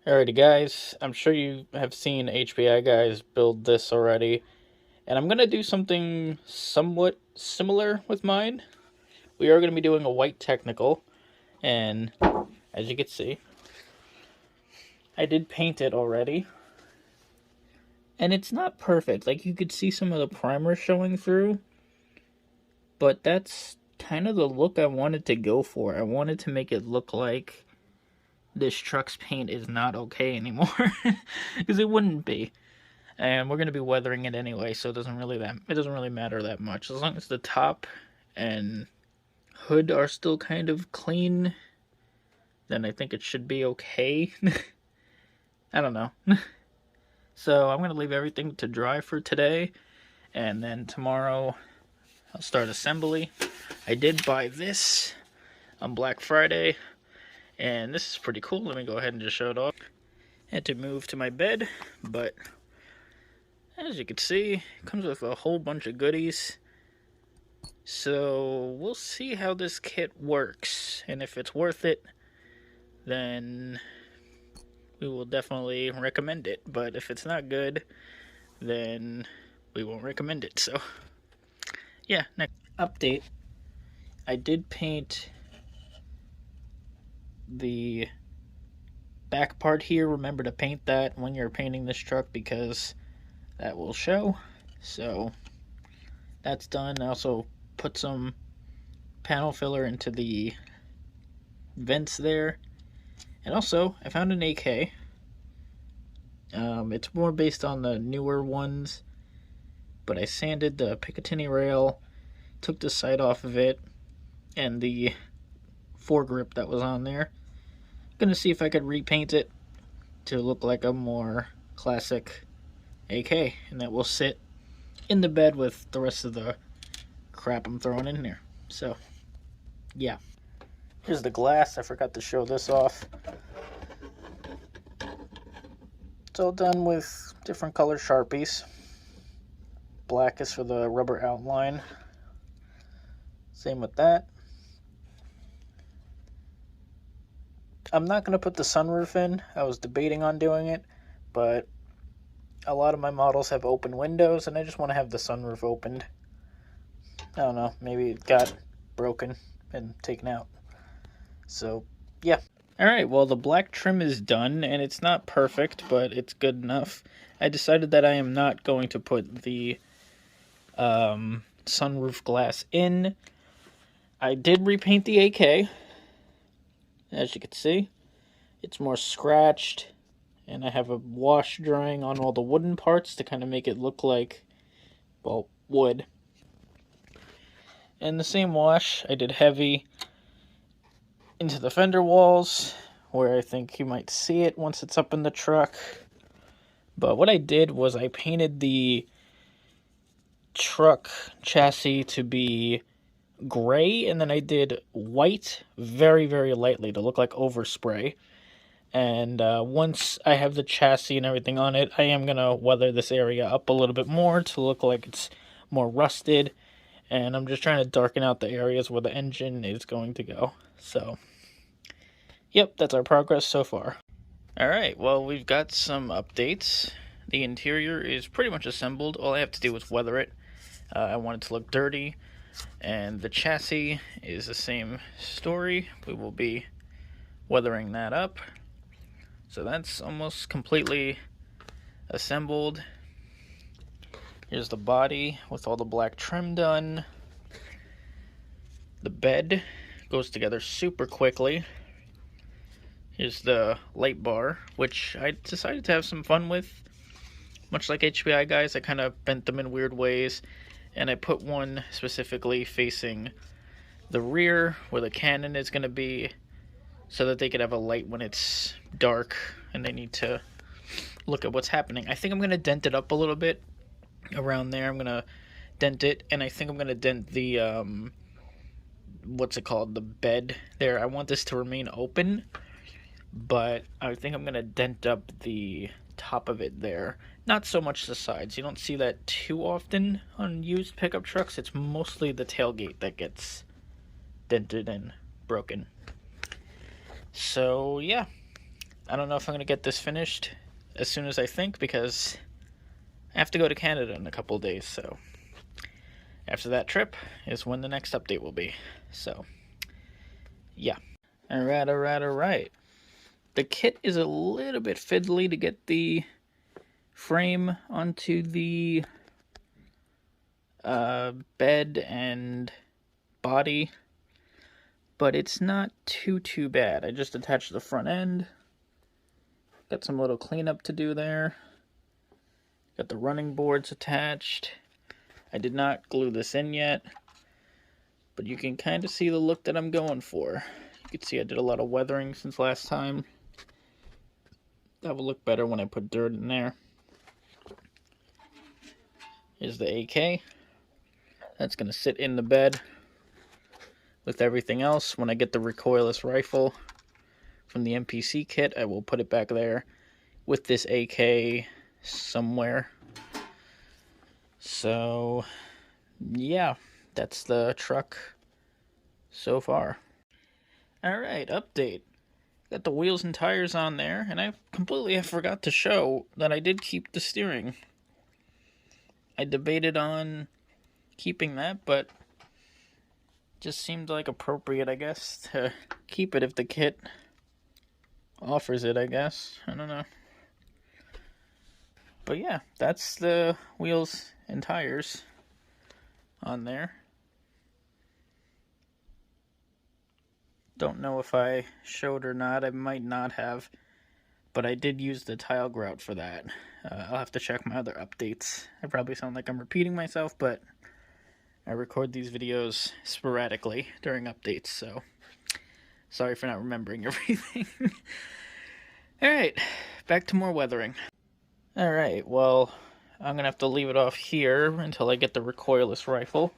Alrighty guys, I'm sure you have seen HPI guys build this already, and I'm going to do something somewhat similar with mine. We are going to be doing a white technical, and as you can see, I did paint it already. And it's not perfect, like you could see some of the primer showing through, but that's kind of the look I wanted to go for. I wanted to make it look like this truck's paint is not okay anymore, because it wouldn't be. And we're going to be weathering it anyway, so it doesn't really matter that much. As long as the top and hood are still kind of clean, then I think it should be okay. I don't know. So I'm going to leave everything to dry for today, and then tomorrow I'll start assembly. I did buy this on Black Friday, and this is pretty cool. Let me go ahead and just show it off. I had to move to my bed, but as you can see, it comes with a whole bunch of goodies. So we'll see how this kit works, and if it's worth it, then we will definitely recommend it. But if it's not good, then we won't recommend it. So yeah, next update. I did paint the back part here. Remember to paint that when you're painting this truck, because that will show. So that's done. I also put some panel filler into the vents there. And also, I found an AK. It's more based on the newer ones, but I sanded the Picatinny rail, took the sight off of it, and the foregrip that was on there. Gonna see if I could repaint it to look like a more classic AK, and that will sit in the bed with the rest of the crap I'm throwing in there. So, yeah. Here's the glass. I forgot to show this off. It's all done with different color Sharpies. Black is for the rubber outline. Same with that. I'm not going to put the sunroof in. I was debating on doing it, but a lot of my models have open windows, and I just want to have the sunroof opened. I don't know, maybe it got broken and taken out. So, yeah. Alright, well, the black trim is done, and it's not perfect, but it's good enough. I decided that I am not going to put the sunroof glass in. I did repaint the AK. As you can see, it's more scratched, and I have a wash drying on all the wooden parts to kind of make it look like, well, wood. And the same wash I did heavy into the fender walls, where I think you might see it once it's up in the truck. But what I did was I painted the truck chassis to be gray, and then I did white very, very lightly to look like overspray. And once I have the chassis and everything on it, I am going to weather this area up a little bit more to look like it's more rusted. And I'm just trying to darken out the areas where the engine is going to go. So, yep, that's our progress so far. Alright, well, we've got some updates. The interior is pretty much assembled. All I have to do is weather it. I want it to look dirty. And the chassis is the same story. We will be weathering that up. So that's almost completely assembled. Here's the body with all the black trim done. The bed goes together super quickly. Here's the light bar, which I decided to have some fun with. Much like HPI guys, I kind of bent them in weird ways. And I put one specifically facing the rear where the cannon is going to be, so that they could have a light when it's dark and they need to look at what's happening. I think I'm going to dent it up a little bit around there. I'm going to dent it, and I think I'm going to dent the, what's it called, the bed there. I want this to remain open, but I think I'm going to dent up the top of it there. Not so much the sides. You don't see that too often on used pickup trucks. It's mostly the tailgate that gets dented and broken. So, yeah. I don't know if I'm going to get this finished as soon as I think, because I have to go to Canada in a couple of days, so after that trip is when the next update will be. So, yeah. Alright. The kit is a little bit fiddly to get the frame onto the bed and body, but it's not too bad. I just attached the front end. Got some little cleanup to do there. Got the running boards attached. I did not glue this in yet, but you can kind of see the look that I'm going for. You can see I did a lot of weathering since last time. That will look better when I put dirt in there. Here's the AK. That's going to sit in the bed with everything else. When I get the recoilless rifle from the NPC kit, I will put it back there with this AK somewhere. So, yeah, that's the truck so far. Alright, update. Got the wheels and tires on there, and I completely forgot to show that I did keep the steering. I debated on keeping that, but just seemed like appropriate, I guess, to keep it if the kit offers it, I guess. I don't know. But yeah, that's the wheels and tires on there. Don't know if I showed or not. I might not have, but I did use the tile grout for that. I'll have to check my other updates. I probably sound like I'm repeating myself, but I record these videos sporadically during updates, so sorry for not remembering everything. Alright, back to more weathering. Alright, well, I'm going to have to leave it off here until I get the recoilless rifle.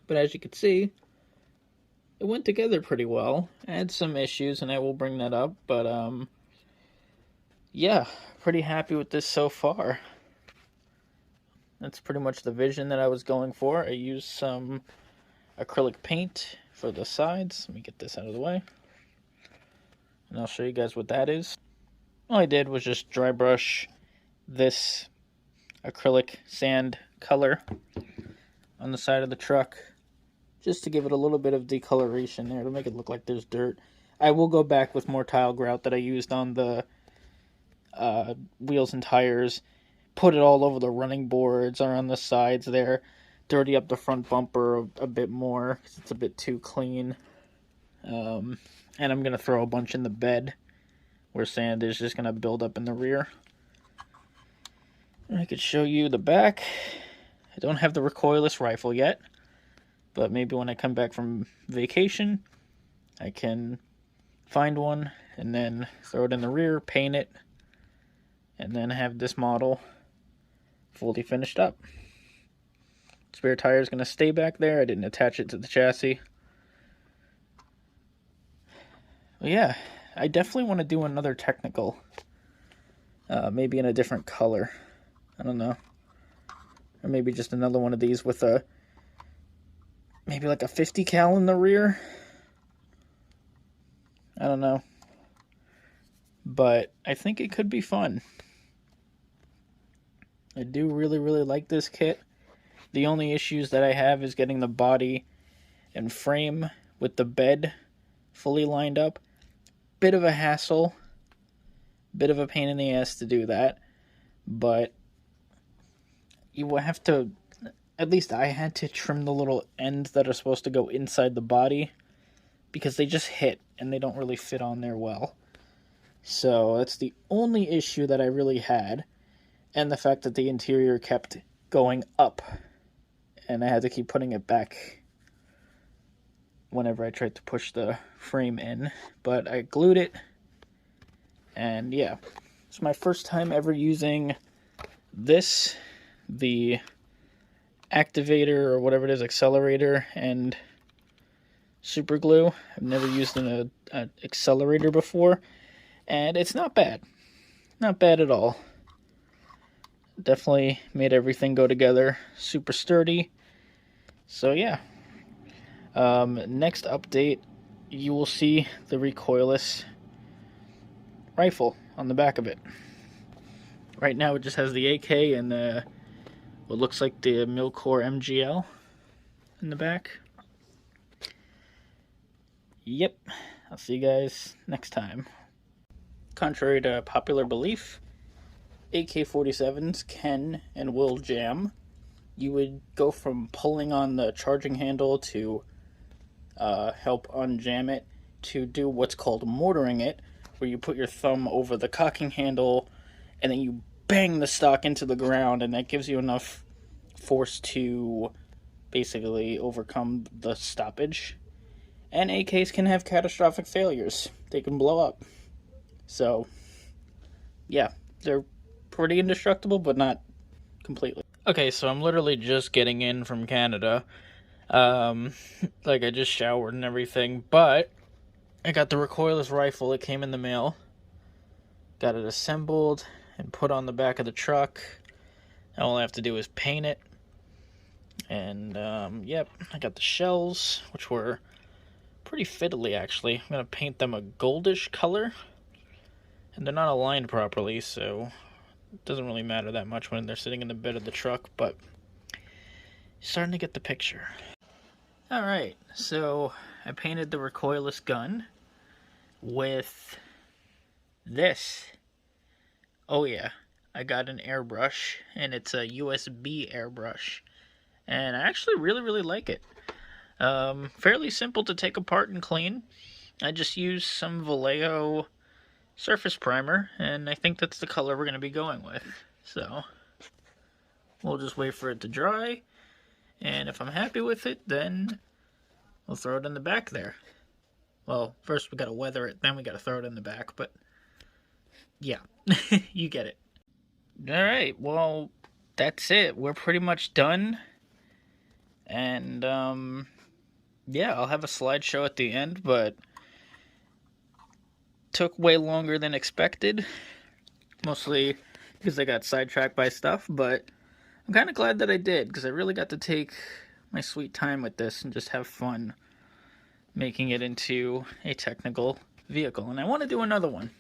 But as you can see, it went together pretty well. I had some issues, and I will bring that up, but, yeah, pretty happy with this so far. That's pretty much the vision that I was going for. I used some acrylic paint for the sides. Let me get this out of the way. And I'll show you guys what that is. All I did was just dry brush this acrylic sand color on the side of the truck, just to give it a little bit of decoloration there, to make it look like there's dirt. I will go back with more tile grout that I used on the wheels and tires, put it all over the running boards or on the sides there, dirty up the front bumper a bit more because it's a bit too clean. And I'm going to throw a bunch in the bed where sand is just going to build up in the rear. I could show you the back. I don't have the recoilless rifle yet, but maybe when I come back from vacation, I can find one and then throw it in the rear, paint it, and then have this model fully finished up. Spare tire is going to stay back there. I didn't attach it to the chassis. But yeah, I definitely want to do another technical. Maybe in a different color. I don't know. Or maybe just another one of these with a, maybe like a 50 cal in the rear. I don't know. But I think it could be fun. I do really like this kit. The only issues that I have is getting the body and frame with the bed fully lined up. Bit of a hassle. Bit of a pain in the ass to do that. But you will have to, at least I had to trim the little ends that are supposed to go inside the body, because they just hit and they don't really fit on there well. So that's the only issue that I really had. And the fact that the interior kept going up, and I had to keep putting it back whenever I tried to push the frame in. But I glued it, and yeah, it's my first time ever using this, the activator or whatever it is, accelerator and super glue. I've never used an accelerator before, and it's not bad. Not bad at all. Definitely made everything go together super sturdy. So yeah, next update, you will see the recoilless rifle on the back of it. Right now it just has the AK and the what looks like the Milcore MGL in the back. Yep, I'll see you guys next time. Contrary to popular belief, AK-47s can and will jam. You would go from pulling on the charging handle to help unjam it to do what's called mortaring it, where you put your thumb over the cocking handle and then you bang the stock into the ground, and that gives you enough force to basically overcome the stoppage. And AKs can have catastrophic failures. They can blow up. So, yeah, they're pretty indestructible, but not completely. Okay, so I'm literally just getting in from Canada. Like, I just showered and everything, but I got the recoilless rifle. It came in the mail. Got it assembled and put on the back of the truck. All I have to do is paint it. And, yep, I got the shells, which were pretty fiddly, actually. I'm going to paint them a goldish color. And they're not aligned properly, so it doesn't really matter that much when they're sitting in the bed of the truck, but you're starting to get the picture. Alright, so I painted the recoilless gun with this. Oh yeah, I got an airbrush, and it's a USB airbrush. And I actually really like it. Fairly simple to take apart and clean. I just used some Vallejo surface primer, and I think that's the color we're going to be going with. So, we'll just wait for it to dry, and if I'm happy with it, then we'll throw it in the back there. Well, first we got to weather it, then we got to throw it in the back, but yeah, you get it. Alright, well, that's it. We're pretty much done, and yeah, I'll have a slideshow at the end, but took way longer than expected, mostly because I got sidetracked by stuff, but I'm kind of glad that I did, because I really got to take my sweet time with this and just have fun making it into a technical vehicle. And I want to do another one.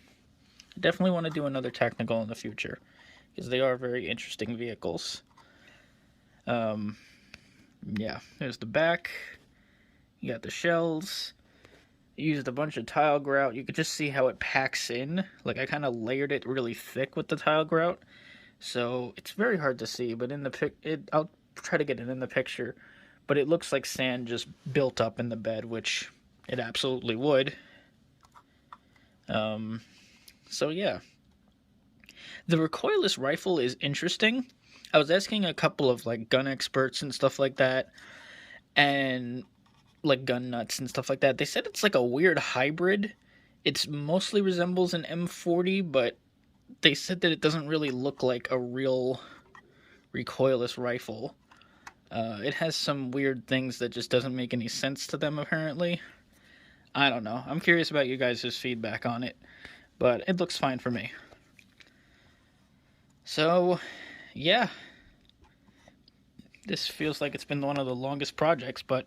I definitely want to do another technical in the future, because they are very interesting vehicles. Yeah, there's the back. You got the shells. Used a bunch of tile grout. You could just see how it packs in. Like, I kind of layered it really thick with the tile grout, so it's very hard to see, but in the I'll try to get it in the picture, but it looks like sand just built up in the bed, which it absolutely would. So yeah. The recoilless rifle is interesting. I was asking a couple of, like, gun experts and stuff like that, and like gun nuts and stuff like that. They said it's like a weird hybrid. It mostly resembles an M40, but they said that it doesn't really look like a real recoilless rifle. It has some weird things that just doesn't make any sense to them, apparently. I don't know. I'm curious about you guys' feedback on it, but it looks fine for me. So, yeah. This feels like it's been one of the longest projects, but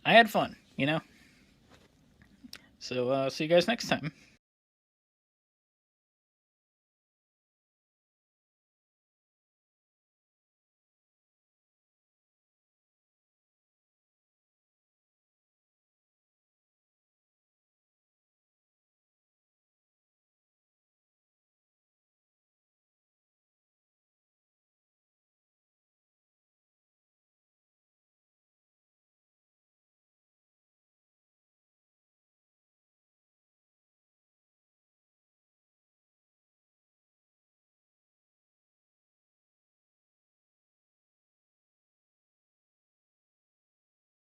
I had fun, you know? So, see you guys next time.